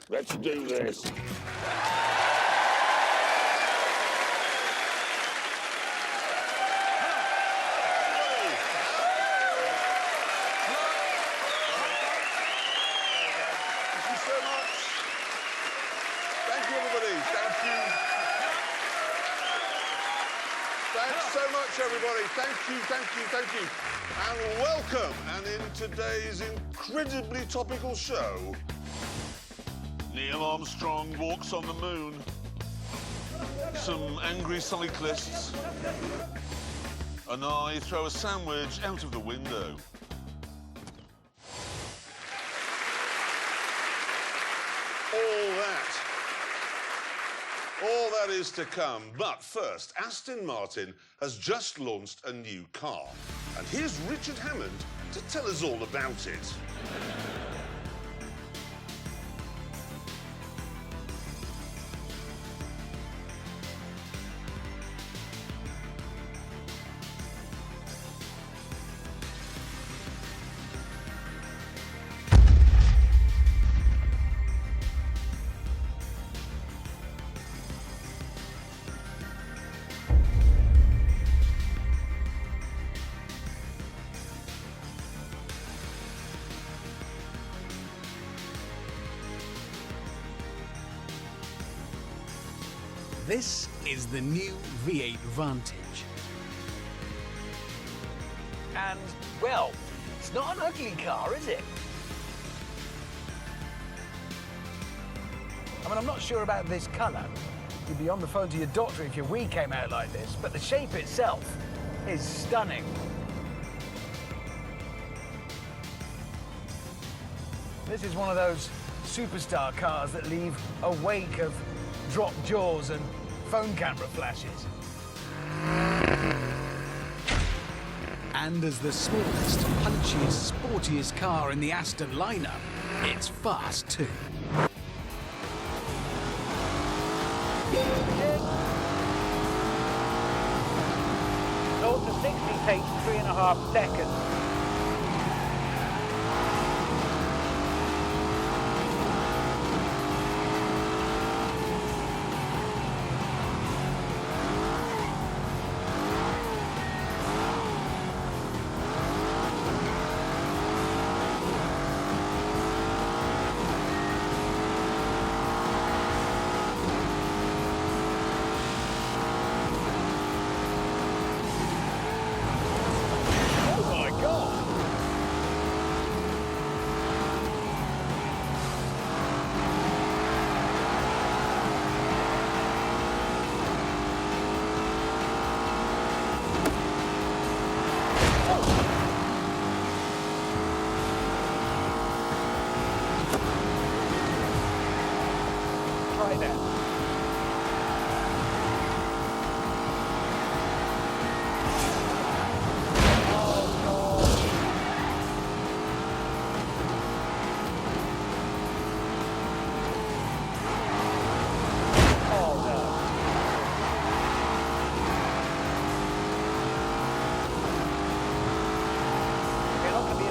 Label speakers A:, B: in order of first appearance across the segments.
A: Let's do this.
B: Everybody, thank you, and welcome. And in today's incredibly topical show, Neil Armstrong walks on the moon, some angry cyclists, and I throw a sandwich out of the window. All that is to come. But first, Aston Martin has just launched a new car. And here's Richard Hammond to tell us all about it.
C: This is the new V8 Vantage.
D: And, well, it's not an ugly car, is it? I mean, I'm not sure about this colour. You'd be on the phone to your doctor if your wee came out like this, but the shape itself is stunning. This is one of those superstar cars that leave a wake of dropped jaws and phone camera flashes.
C: And as the smallest, punchiest, sportiest car in the Aston lineup, it's fast too.
D: North to 60 takes 3.5 seconds.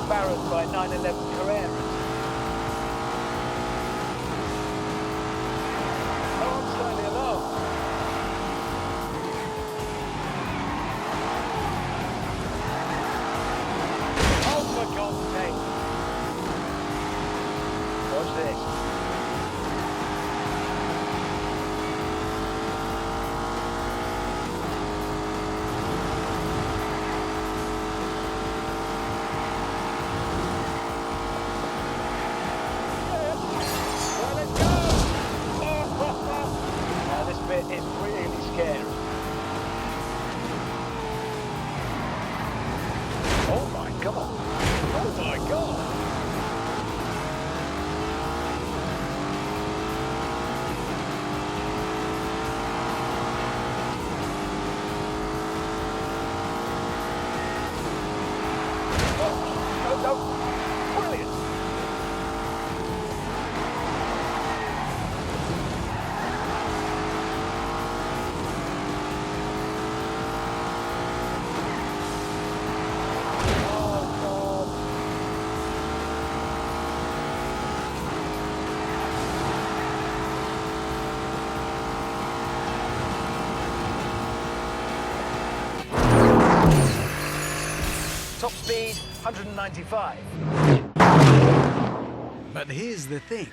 D: Embarrassed by 911 Carreras. Oh, I'm slightly alarmed. Oh, for God's sake. Watch this. It's really scary. Oh my God! Oh my God! Oh, no, brilliant! Top speed, 195.
C: But here's the thing.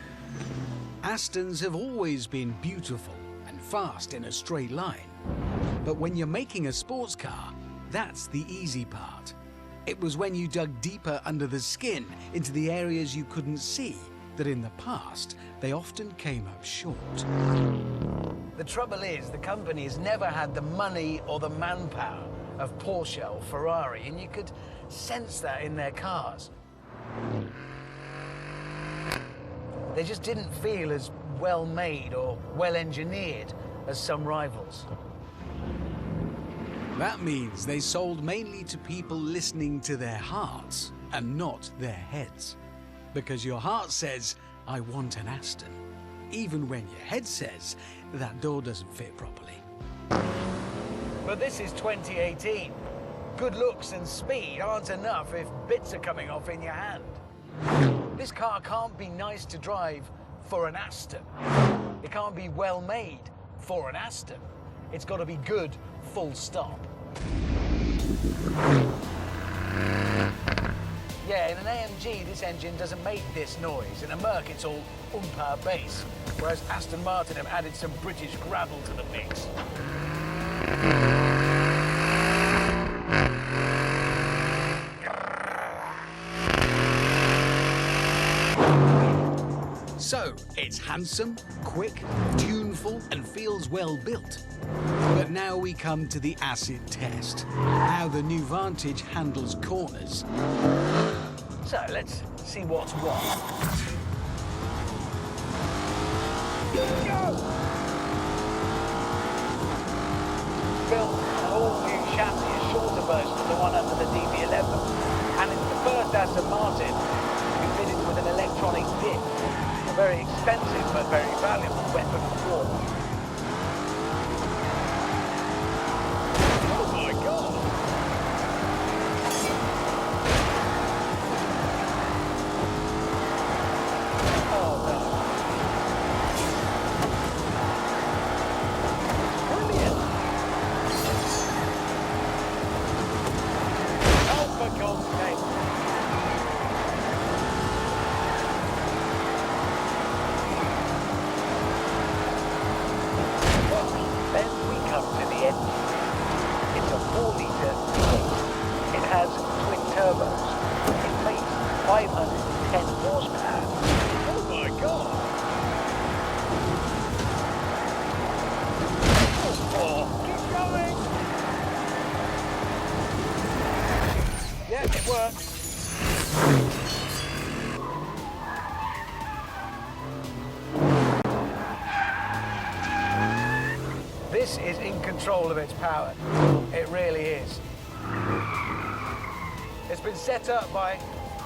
C: Astons have always been beautiful and fast in a straight line. But when you're making a sports car, that's the easy part. It was when you dug deeper under the skin into the areas you couldn't see that in the past they often came up short.
D: The trouble is, the company has never had the money or the manpower of Porsche or Ferrari, and you could sense that in their cars. They just didn't feel as well made or well engineered as some rivals.
C: That means they sold mainly to people listening to their hearts and not their heads. Because your heart says, I want an Aston, even when your head says that door doesn't fit properly.
D: But this is 2018. Good looks and speed aren't enough if bits are coming off in your hand. This car can't be nice to drive for an Aston. It can't be well made for an Aston. It's got to be good, full stop. Yeah, in an AMG, this engine doesn't make this noise. In a Merc, it's all power bass, whereas Aston Martin have added some British gravel to the mix.
C: So, it's handsome, quick, tuneful, and feels well built. But now we come to the acid test. How the new Vantage handles corners.
D: So, let's see what's what. Go! Built an all-new chassis, a shorter version of the one under the DB11. And it's the first Aston Martin to be fitted with an electronic diff. A very expensive but very valuable weapon of war. Oh my God! Oh no. Brilliant! Oh, for God's sake. Then we come to the end. It's a 4-litre V8. It has twin turbos. It makes 510 horsepower. Oh my God! Oh, keep going! Yeah, it works. This is in control of its power. It really is. It's been set up by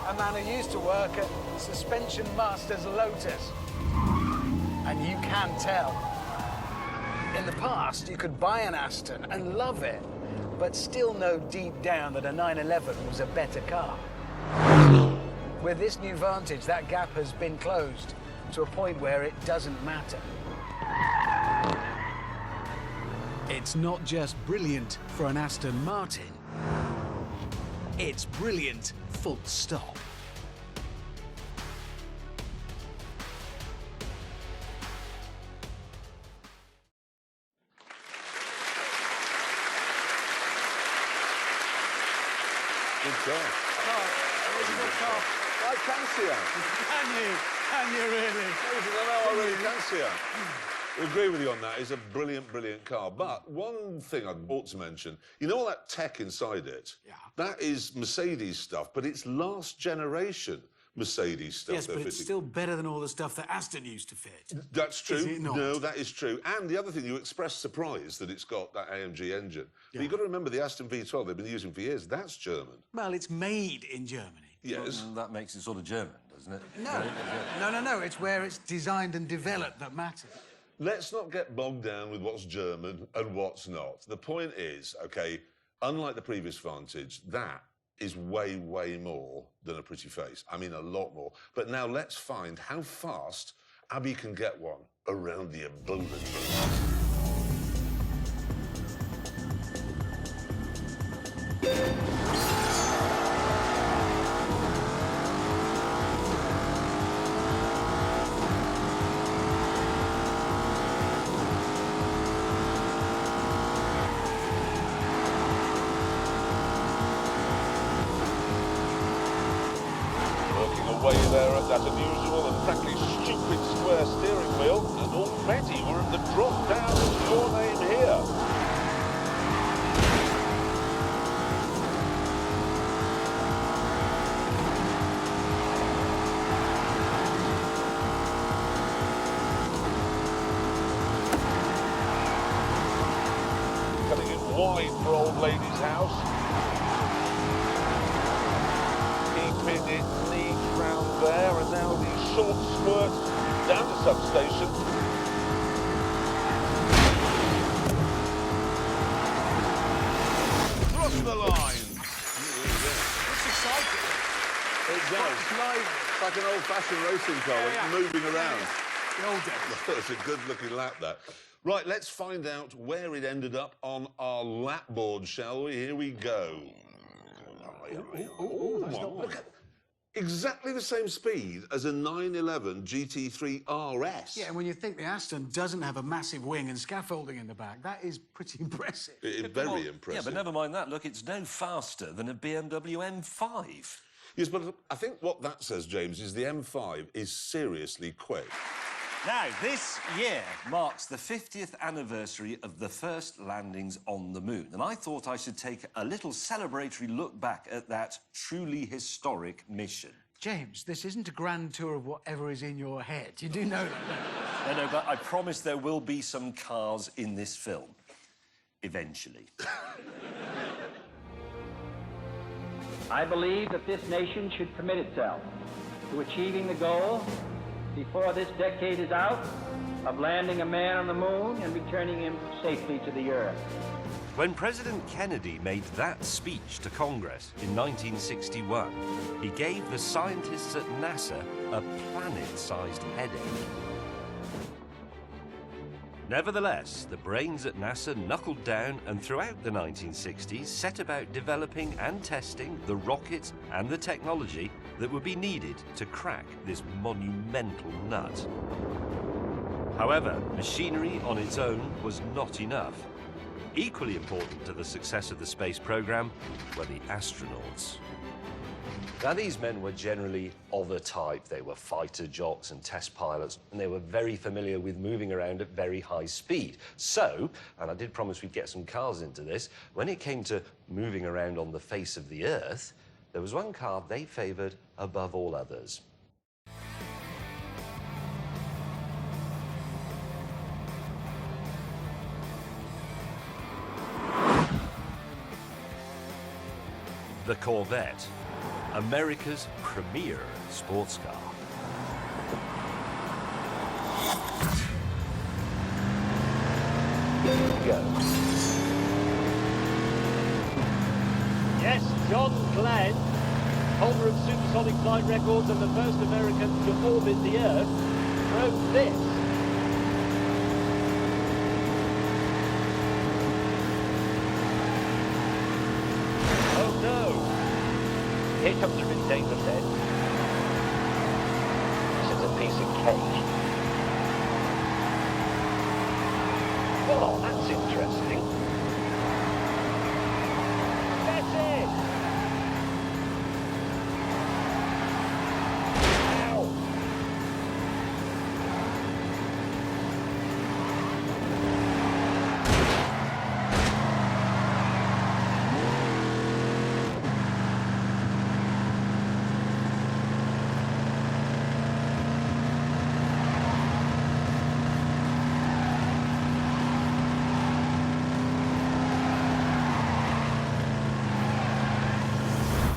D: a man who used to work at Suspension Masters Lotus. And you can tell. In the past, you could buy an Aston and love it, but still know deep down that a 911 was a better car. With this new Vantage, that gap has been closed to a point where it doesn't matter.
C: It's not just brilliant for an Aston Martin. It's brilliant, full stop.
B: Good car. I can see her.
C: Can you really?
B: I really can see her. I agree with you on that. It's a brilliant, brilliant car. But one thing I ought to mention, you know all that tech inside it?
C: Yeah.
B: That is Mercedes stuff, but it's last generation Mercedes stuff.
C: Yes, but it's still better than all the stuff that Aston used to fit.
B: That's true.
C: Is it not?
B: No, that is true. And the other thing, you expressed surprise that it's got that AMG engine.
C: Yeah.
B: But you've got to remember the Aston V12 they've been using for years. That's German.
C: Well, it's made in Germany.
B: Yes.
A: Well, that makes it sort of German, doesn't it?
C: No. It's where it's designed and developed that matters.
B: Let's not get bogged down with what's German and what's not. The point is, OK, unlike the previous Vantage, that is way, way more than a pretty face. I mean, a lot more. But now let's find how fast Abby can get one around the abundant road. way there at that unusual and frankly stupid square steering wheel, and already we're at the drop down of your name here. Cutting it wide for old lady's house. Keeping it neat round there, and now the short squirt down to substation. Cross the line.
D: It's exciting.
B: It does. It's like an old-fashioned racing car when it's moving around.
D: The old days.
B: It's a good-looking lap, that. Right, let's find out where it ended up on our lap board, shall we? Here we go. Look at exactly the same speed as a 911 GT3 RS.
C: Yeah, and when you think the Aston doesn't have a massive wing and scaffolding in the back, that is pretty impressive.
B: It's very impressive.
A: Yeah, but never mind that. Look, it's no faster than a BMW M5.
B: Yes, but I think what that says, James, is the M5 is seriously quick.
A: Now, this year marks the 50th anniversary of the first landings on the moon, and I thought I should take a little celebratory look back at that truly historic mission.
C: James, this isn't a grand tour of whatever is in your head. You do know that.
A: No, but I promise there will be some cars in this film. Eventually.
E: I believe that this nation should commit itself to achieving the goal before this decade is out of landing a man on the moon and returning him safely to the Earth.
A: When President Kennedy made that speech to Congress in 1961, he gave the scientists at NASA a planet-sized headache. Nevertheless, the brains at NASA knuckled down and throughout the 1960s set about developing and testing the rockets and the technology that would be needed to crack this monumental nut. However, machinery on its own was not enough. Equally important to the success of the space program were the astronauts. Now, these men were generally of a type. They were fighter jocks and test pilots, and they were very familiar with moving around at very high speed. So, and I did promise we'd get some cars into this, when it came to moving around on the face of the Earth, there was one car they favoured above all others. The Corvette, America's premier sports car. Go.
F: Yes, John Glenn, holder of supersonic flight records and the first American to orbit the Earth, drove this. Oh no! Here comes a really dangerous edge. This is a piece of cake. Oh, that's interesting. That's it! Ow!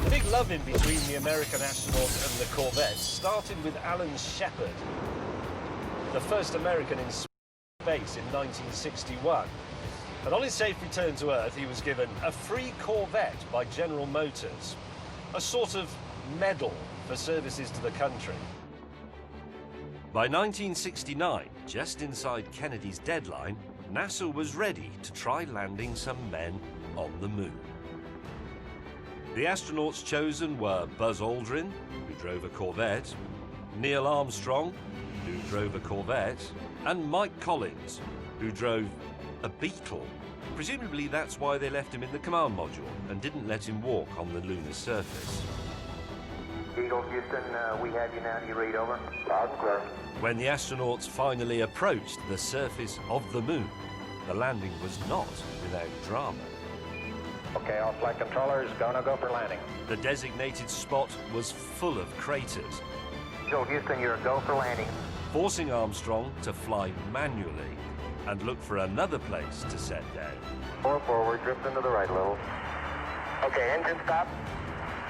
A: The big love-in between the American astronaut and the Corvette started with Alan Shepard, the first American in space in 1961. And on his safe return to Earth, he was given a free Corvette by General Motors, a sort of medal for services to the country. By 1969, just inside Kennedy's deadline, NASA was ready to try landing some men on the moon. The astronauts chosen were Buzz Aldrin, who drove a Corvette, Neil Armstrong, who drove a Corvette, and Mike Collins, who drove a Beetle. Presumably that's why they left him in the command module and didn't let him walk on the lunar surface.
G: Eagle, Houston, we have you now. Do you read over? Loud and clear.
A: When the astronauts finally approached the surface of the moon, the landing was not without drama.
G: Okay, all flight controllers, gonna go for landing.
A: The designated spot was full of craters,
G: Eagle, Houston, you're a go for landing.
A: forcing Armstrong to fly manually and look for another place to set down.
G: 4 forward, drifting to the right a little. Okay, engine stop.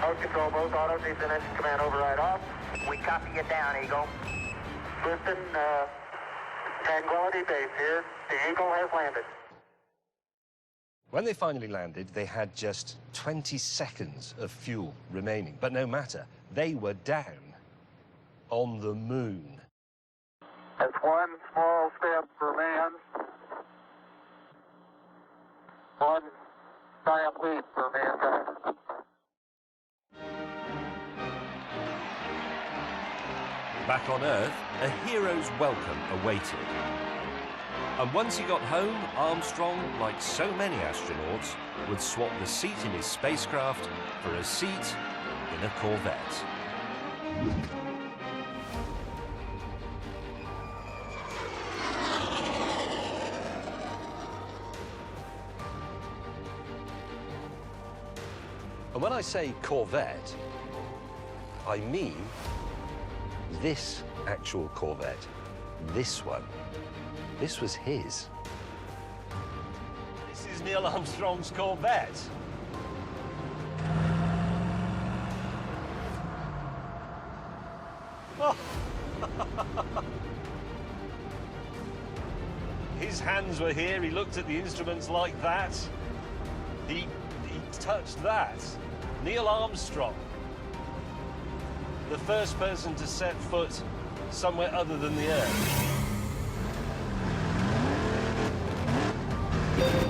G: Mode control, both autos, engine command override off. We copy you down, Eagle. Houston, Tranquility Base here. The Eagle has landed.
A: When they finally landed, they had just 20 seconds of fuel remaining. But no matter, they were down on the moon.
G: That's one small step for man, one giant leap for mankind.
A: Back on Earth, a hero's welcome awaited. And once he got home, Armstrong, like so many astronauts, would swap the seat in his spacecraft for a seat in a Corvette. And when I say Corvette, I mean this actual Corvette. This one. This was his. This is Neil Armstrong's Corvette. Oh. His hands were here. He looked at the instruments like that. He touched that. Neil Armstrong, the first person to set foot somewhere other than the Earth.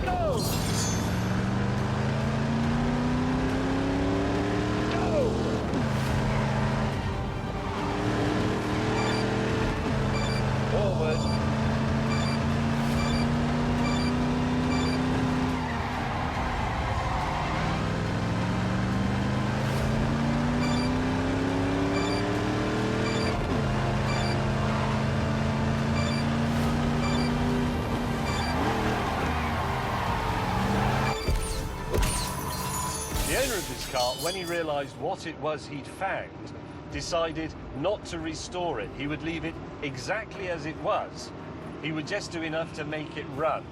A: Go! Go! Forward. The owner of this car, when he realised what it was he'd found, decided not to restore it. He would leave it exactly as it was. He would just do enough to make it run.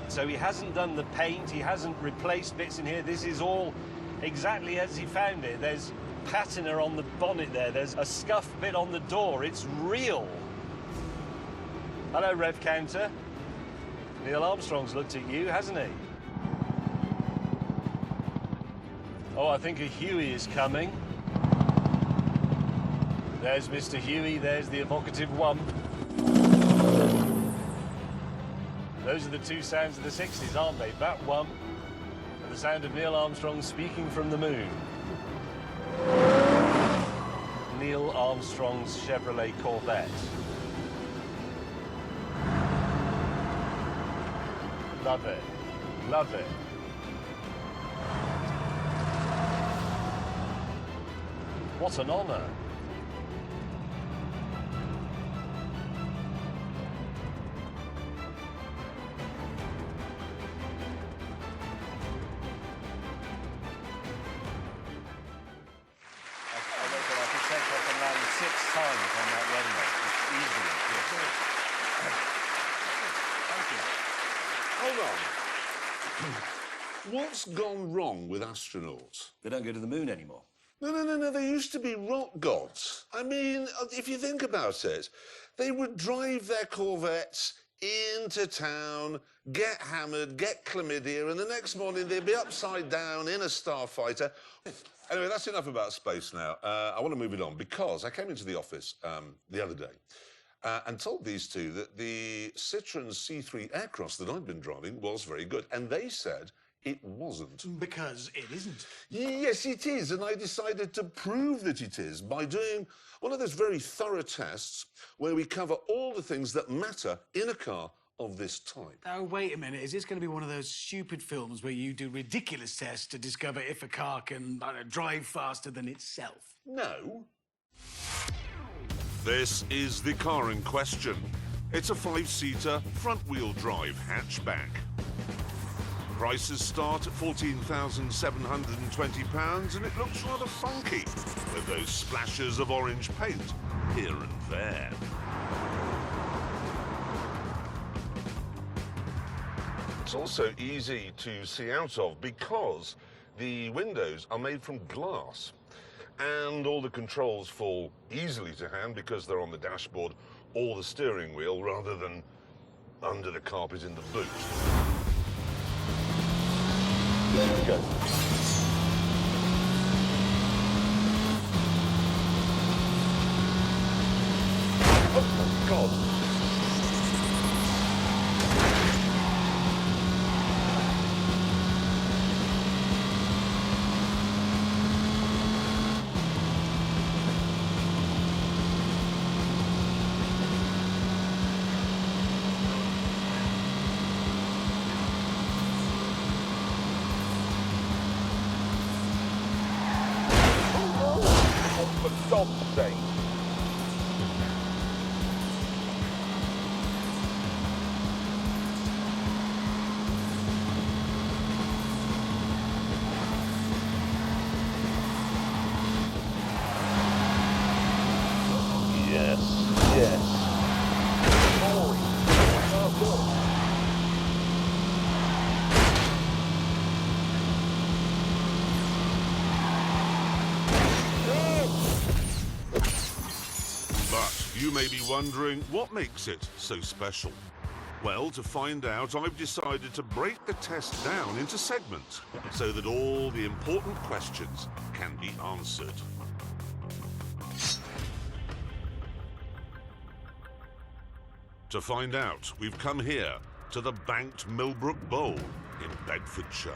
A: So he hasn't done the paint, he hasn't replaced bits in here. This is all exactly as he found it. There's patina on the bonnet there. There's a scuff bit on the door. It's real. Hello, Rev Counter. Neil Armstrong's looked at you, hasn't he? Oh, I think a Huey is coming. There's Mr. Huey, there's the evocative wump. Those are the two sounds of the 60s, aren't they? That wump and the sound of Neil Armstrong speaking from the moon. Neil Armstrong's Chevrolet Corvette. Love it. Love it. What an honour.
B: Hold on. What's gone wrong with astronauts?
A: They don't go to the moon anymore.
B: No. They used to be rock gods. I mean, if you think about it, they would drive their Corvettes into town, get hammered, get chlamydia, and the next morning they'd be upside down in a starfighter. Anyway, that's enough about space now. I want to move it on because I came into the office the other day and told these two that the Citroen C3 Aircross that I'd been driving was very good, and they said it wasn't.
C: Because it isn't.
B: Yes, it is, and I decided to prove that it is by doing one of those very thorough tests where we cover all the things that matter in a car of this type.
C: Oh, wait a minute. Is this going to be one of those stupid films where you do ridiculous tests to discover if a car can, I don't know, drive faster than itself?
B: No, This is the car in question. It's a 5-seater, front-wheel drive hatchback. Prices start at £14,720 and it looks rather funky, with those splashes of orange paint here and there. It's also easy to see out of because the windows are made from glass and all the controls fall easily to hand because they're on the dashboard or the steering wheel rather than under the carpet in the boot. There we go. Oh my God. For God's sake. Yes, yes. Oh, God. But you may be wondering what makes it so special. Well, to find out, I've decided to break the test down into segments so that all the important questions can be answered. To find out, we've come here to the banked Millbrook Bowl in Bedfordshire.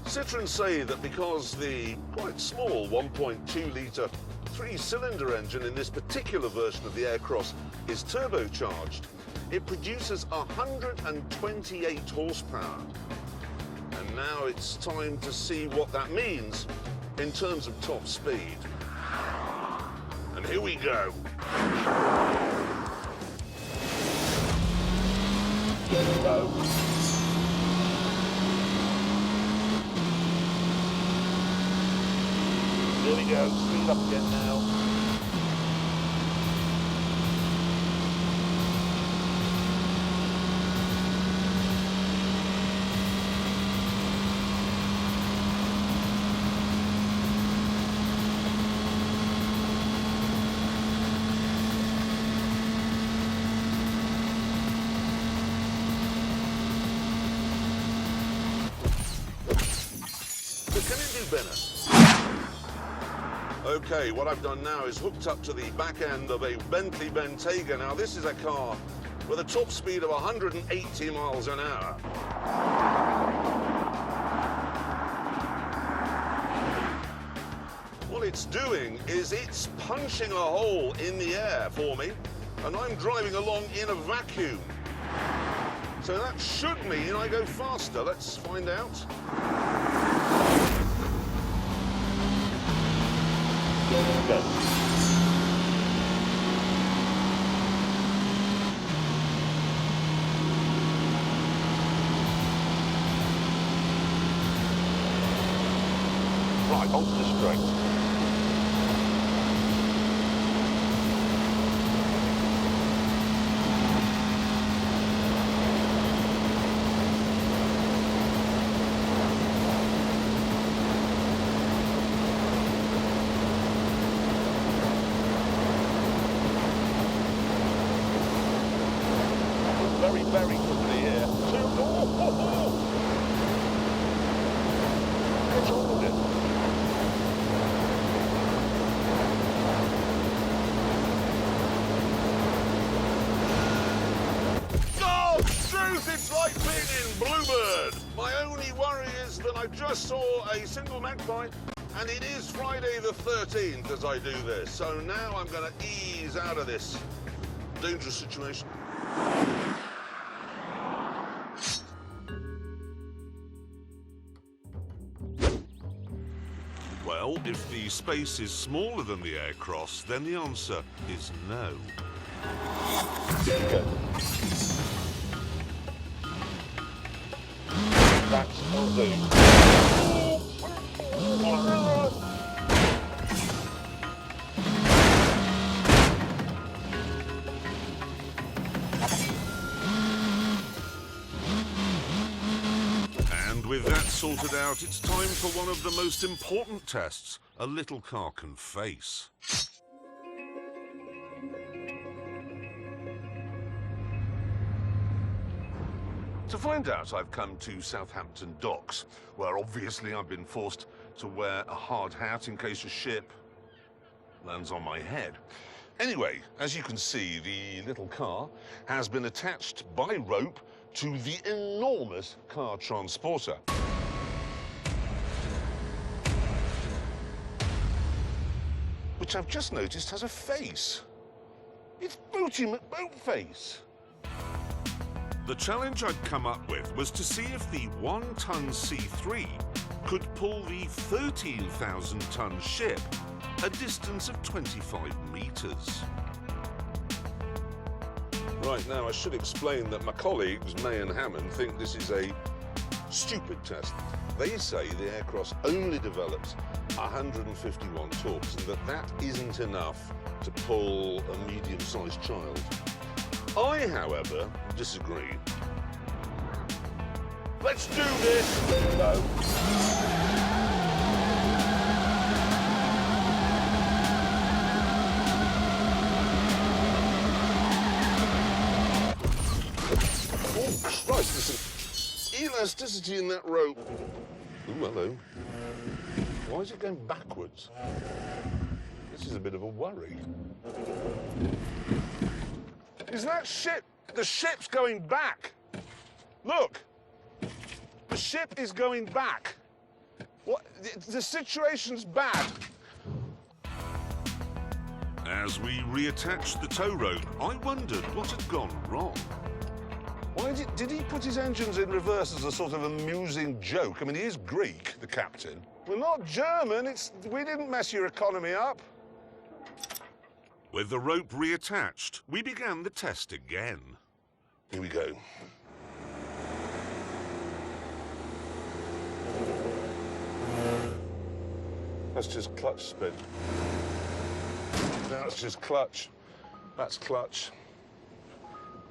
B: Citroën say that because the quite small 1.2-litre 3-cylinder engine in this particular version of the Aircross is turbocharged, it produces 128 horsepower. And now it's time to see what that means in terms of top speed. And here we go. Go. There we go, speed up again now. But can it do better? Okay, what I've done now is hooked up to the back end of a Bentley Bentayga. Now, this is a car with a top speed of 180 miles an hour. What it's doing is it's punching a hole in the air for me, and I'm driving along in a vacuum. So that should mean I go faster. Let's find out. Go. Right, onto the straight. Very, very quickly here. Catch on with it. God's truth, it's like being in Bluebird. My only worry is that I just saw a single magpie, and it is Friday the 13th as I do this. So now I'm going to ease out of this dangerous situation. Well, if the space is smaller than the aircross, then the answer is no.
A: Good. That's all do.
B: And with that sorted out, it's time for one of the most important tests a little car can face. To find out, I've come to Southampton Docks, where obviously I've been forced to wear a hard hat in case a ship lands on my head. Anyway, as you can see, the little car has been attached by rope to the enormous car transporter. Which I've just noticed has a face. It's Booty McBoatface. The challenge I'd come up with was to see if the 1-ton C3 could pull the 13,000-ton ship a distance of 25 metres. Right, now I should explain that my colleagues, May and Hammond, think this is a stupid test. They say the aircross only develops 151 torques and that isn't enough to pull a medium-sized child. I, however, disagree. Let's do this! No. Oh, Christ, there's some elasticity in that rope. Ooh, hello. Why is it going backwards? This is a bit of a worry. Is that ship? The ship's going back. Look. The ship is going back. What? The situation's bad. As we reattached the tow rope, I wondered what had gone wrong. Did he put his engines in reverse as a sort of amusing joke? I mean, he is Greek, the captain. We're not German. We didn't mess your economy up. With the rope reattached, we began the test again. Here we go. That's just clutch spin. That's just clutch. That's clutch.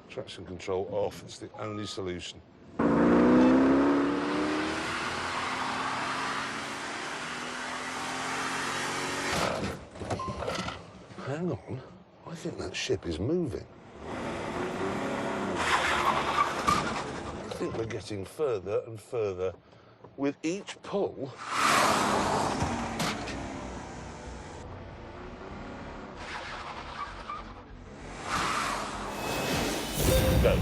B: Traction control off. It's the only solution. Hang on. I think that ship is moving. I think we're getting further and further with each pull. Go.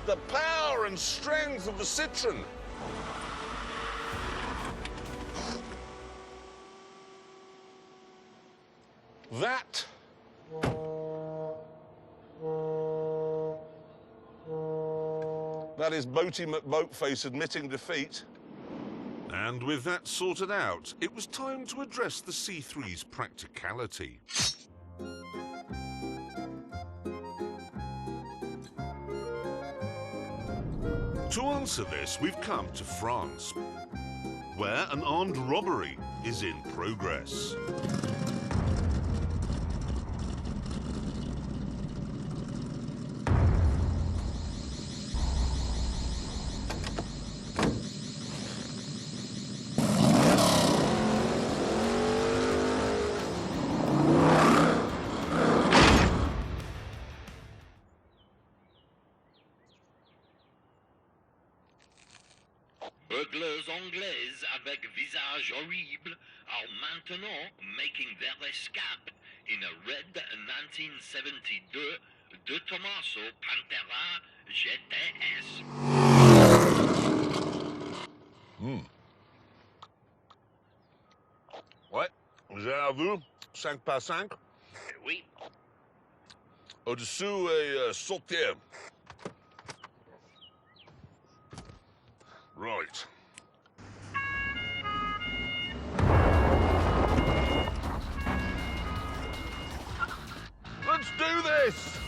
B: The power and strength of the Citroen. That is Boaty McBoatface admitting defeat. And with that sorted out, it was time to address the C3's practicality. To answer this, we've come to France, where an armed robbery is in progress.
H: Bugles anglaises avec visage horrible, are maintenant making their escape in a red 1972 De Tomaso Pantera GTS.
B: Ouais, j'ai à vous, 5 par 5.
H: Oui,
B: Au-dessous et sautier. Right. Let's do this!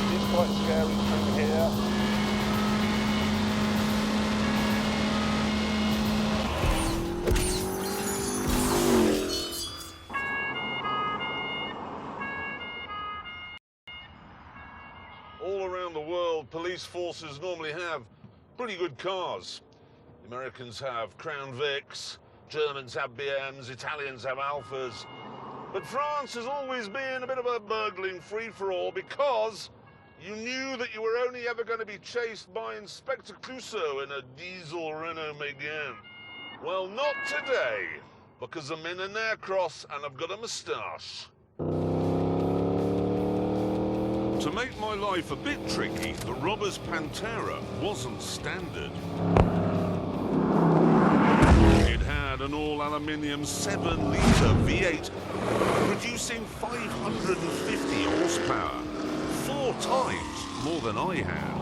D: It's quite scary through here.
B: All around the world, police forces normally have pretty good cars. The Americans have Crown Vics, Germans have BMs, Italians have Alphas. But France has always been a bit of a burgling free-for-all because you knew that you were only ever going to be chased by Inspector Clouseau in a diesel Renault Megane. Well, not today, because I'm in an Aircross and I've got a moustache. To make my life a bit tricky, the Robber's Pantera wasn't standard. It had an all-aluminium 7-litre V8 producing 550 horsepower, 4 times more than I had.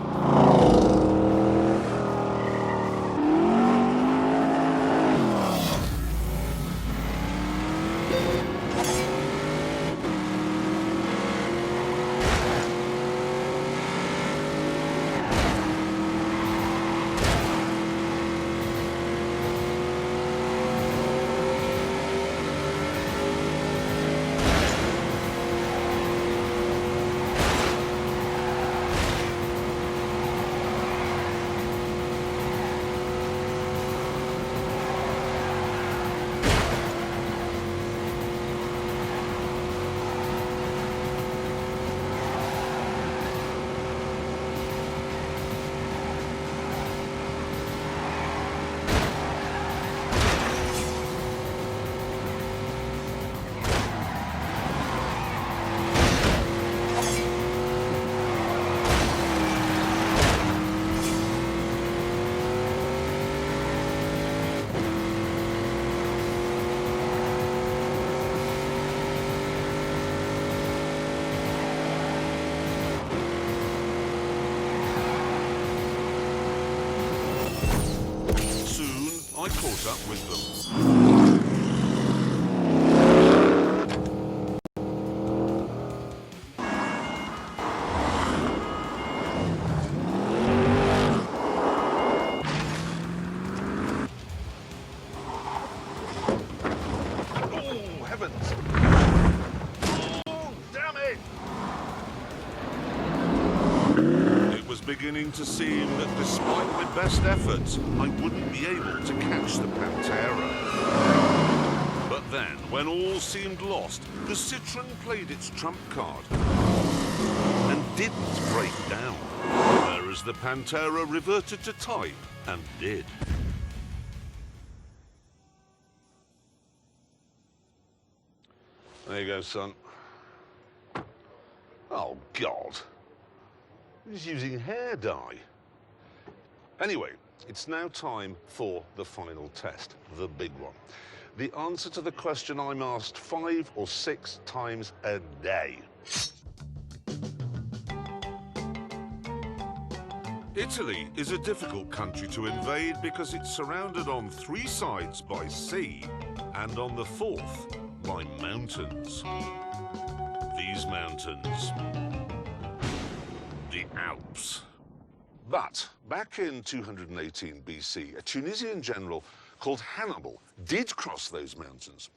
B: I caught up with them. Oh, heavens! Oh, damn it! It was beginning to seem that despite my best efforts, I wouldn't be able to catch the Pantera. But But then, when all seemed lost, the Citroën played its trump card and didn't break down, whereas the Pantera reverted to type and did. There you go, son. Oh, God. He's using hair dye. Anyway, it's now time for the final test, the big one. The answer to the question I'm asked 5 or 6 times a day. Italy is a difficult country to invade because it's surrounded on 3 sides by sea and on the 4th by mountains. These mountains, the Alps. But back in 218 BC, a Tunisian general called Hannibal did cross those mountains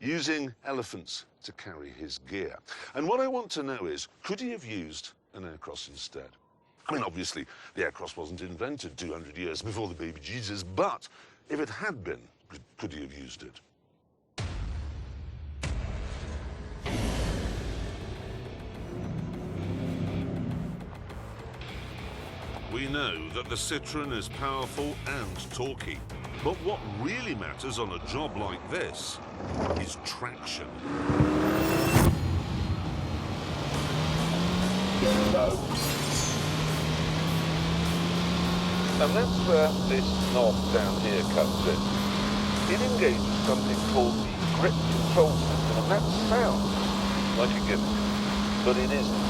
B: using elephants to carry his gear. And what I want to know is, could he have used an aircross instead? I mean, obviously, the aircross wasn't invented 200 years before the baby Jesus, but if it had been, could he have used it? We know that the Citroën is powerful and torquey, but what really matters on a job like this is traction. And that's where this knob down here comes in. It engages something called the grip control system, and that sounds like a gimmick, but it isn't.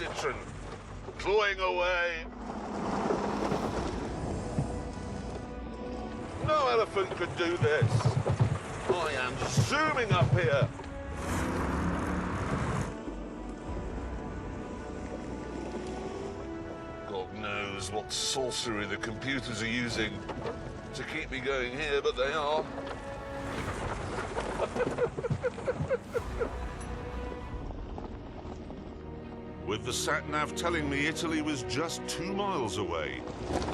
B: Citroën, clawing away. No elephant could do this. I am zooming up here. God knows what sorcery the computers are using to keep me going here, but they are. With the sat-nav telling me Italy was just 2 miles away,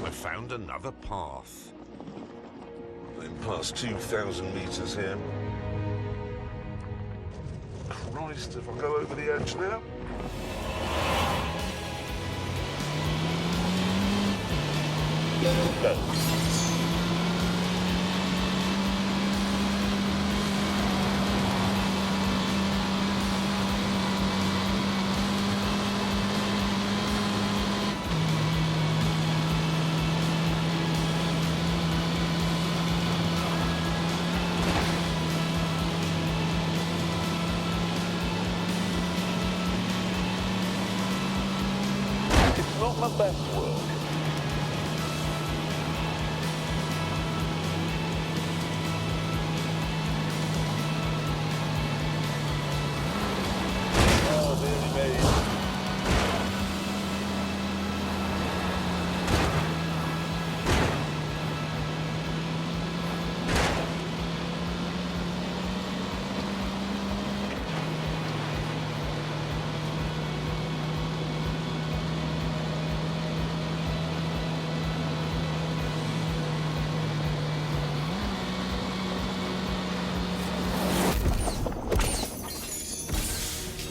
B: I found another path. I'm past 2,000 meters here. Christ, if I go over the edge now. Go. Not my best work. Oh, really, mate.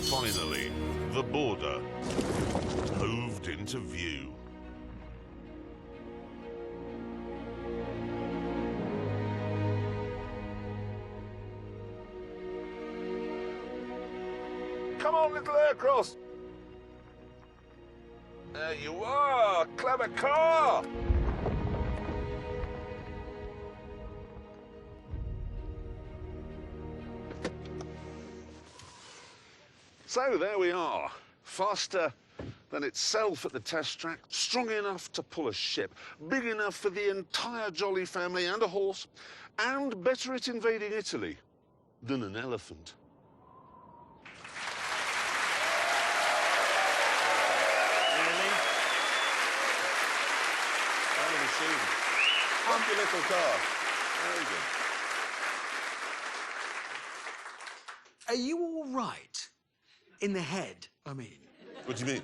B: Finally, the border moved into view. Come on, little aircross. There you are, clever car. So there we are. Faster than itself at the test track, strong enough to pull a ship, big enough for the entire Jolly family and a horse, and better at invading Italy than an elephant.
A: Really?
B: What a machine. Lucky little car. Very good.
C: Are you all right? In the head, I mean.
B: What do you mean?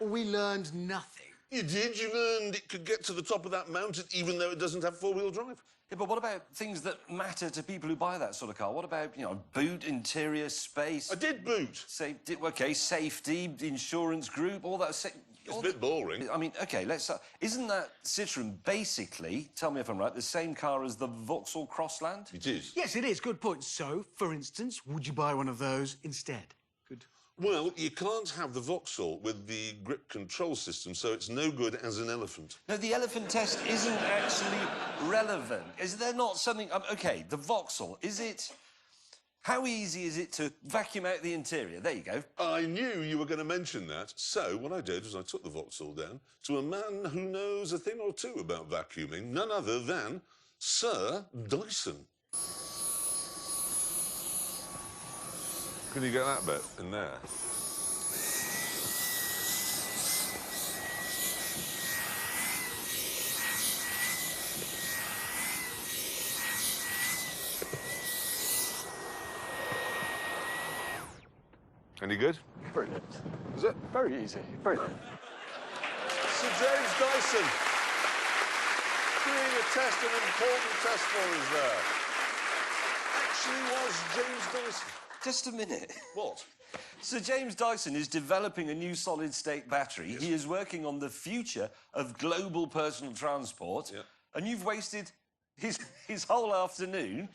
C: We learned nothing.
B: You did. You learned it could get to the top of that mountain even though it doesn't have four-wheel drive.
I: Yeah, but what about things that matter to people who buy that sort of car? What about, you know, boot, interior, space?
B: I did boot.
I: Safety, okay, safety, insurance group, all that.
B: It's a bit boring.
I: I mean, OK, let's... isn't that Citroën basically, tell me if I'm right, the same car as the Vauxhall Crossland?
B: It is.
C: Yes, it is. Good point. So, for instance, would you buy one of those instead? Good.
B: Well, you can't have the Vauxhall with the grip control system, so it's no good as an elephant.
I: No, the elephant test isn't actually relevant. Is there not something... OK, the Vauxhall, is it... How easy is it to vacuum out the interior? There you go.
B: I knew you were going to mention that, so what I did was I took the Vauxhall down to a man who knows a thing or two about vacuuming, none other than Sir Dyson. Can you get that bit in there? Any good?
J: Brilliant.
B: Is it?
J: Very easy. Brilliant.
B: Sir James Dyson doing a test, an important test for us there. Actually was James Dyson.
I: Just a minute.
B: What?
I: Sir James Dyson is developing a new solid-state battery.
B: Yes.
I: He is working on the future of global personal transport.
B: Yeah.
I: And you've wasted his whole afternoon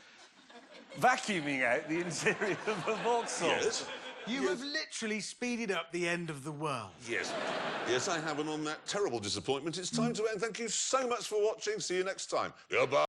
I: vacuuming out the interior of a Vauxhall.
B: Yes.
C: You have literally speeded up the end of the world.
B: Yes. Yes, I have, and on that terrible disappointment, it's time to end. Thank you so much for watching. See you next time. Goodbye.